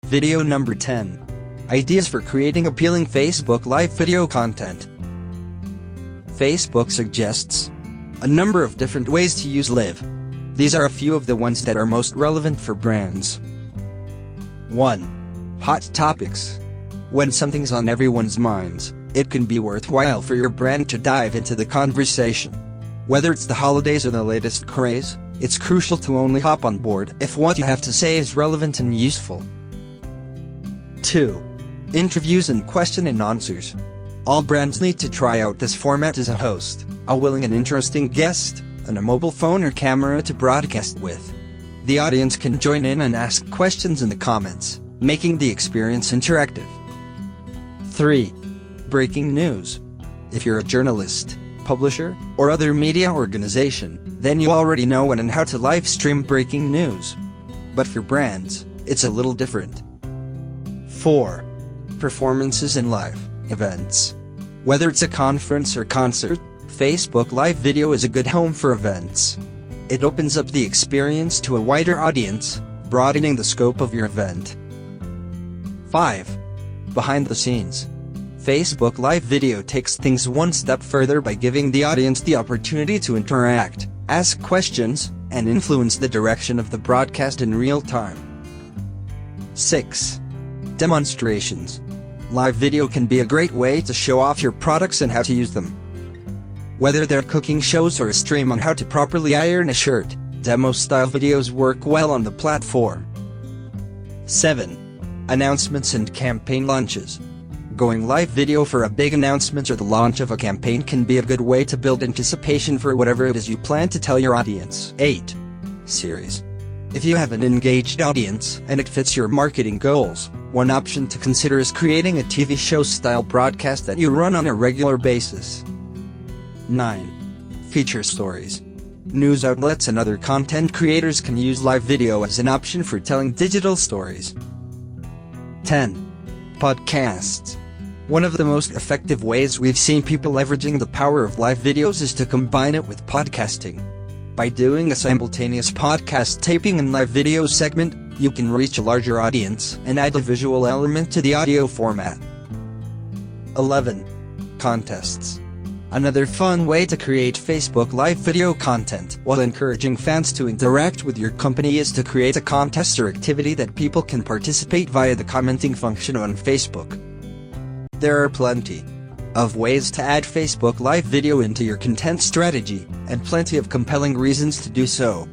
Video number 10. Ideas for creating appealing Facebook Live video content. Facebook suggests a number of different ways to use Live. These are a few of the ones that are most relevant for brands. 1. Hot topics. When something's on everyone's minds, it can be worthwhile for your brand to dive into the conversation. Whether it's the holidays or the latest craze, it's crucial to only hop on board if what you have to say is relevant and useful. 2. Interviews and question and answers. All brands need to try out this format as a host, a willing and interesting guest, and a mobile phone or camera to broadcast with. The audience can join in and ask questions in the comments, making the experience interactive. 3. Breaking news. If you're a journalist, publisher, or other media organization, then you already know when and how to live stream breaking news. But for brands, it's a little different. 4. Performances and live events. Whether it's a conference or concert, Facebook Live video is a good home for events. It opens up the experience to a wider audience, broadening the scope of your event. 5. Behind the scenes. Facebook Live video takes things one step further by giving the audience the opportunity to interact, ask questions, and influence the direction of the broadcast in real time. 6. Demonstrations. Live video can be a great way to show off your products and how to use them. Whether they're cooking shows or a stream on how to properly iron a shirt, demo-style videos work well on the platform. 7. Announcements and campaign launches. Going live video for a big announcement or the launch of a campaign can be a good way to build anticipation for whatever it is you plan to tell your audience. 8. Series. If you have an engaged audience and it fits your marketing goals, one option to consider is creating a TV show-style broadcast that you run on a regular basis. 9. Feature stories. News outlets and other content creators can use live video as an option for telling digital stories. 10. Podcasts. One of the most effective ways we've seen people leveraging the power of live videos is to combine it with podcasting. By doing a simultaneous podcast taping and live video segment, you can reach a larger audience and add a visual element to the audio format. 11. Contests. Another fun way to create Facebook Live video content while encouraging fans to interact with your company is to create a contest or activity that people can participate via the commenting function on Facebook. There are plenty of ways to add Facebook Live video into your content strategy, and plenty of compelling reasons to do so.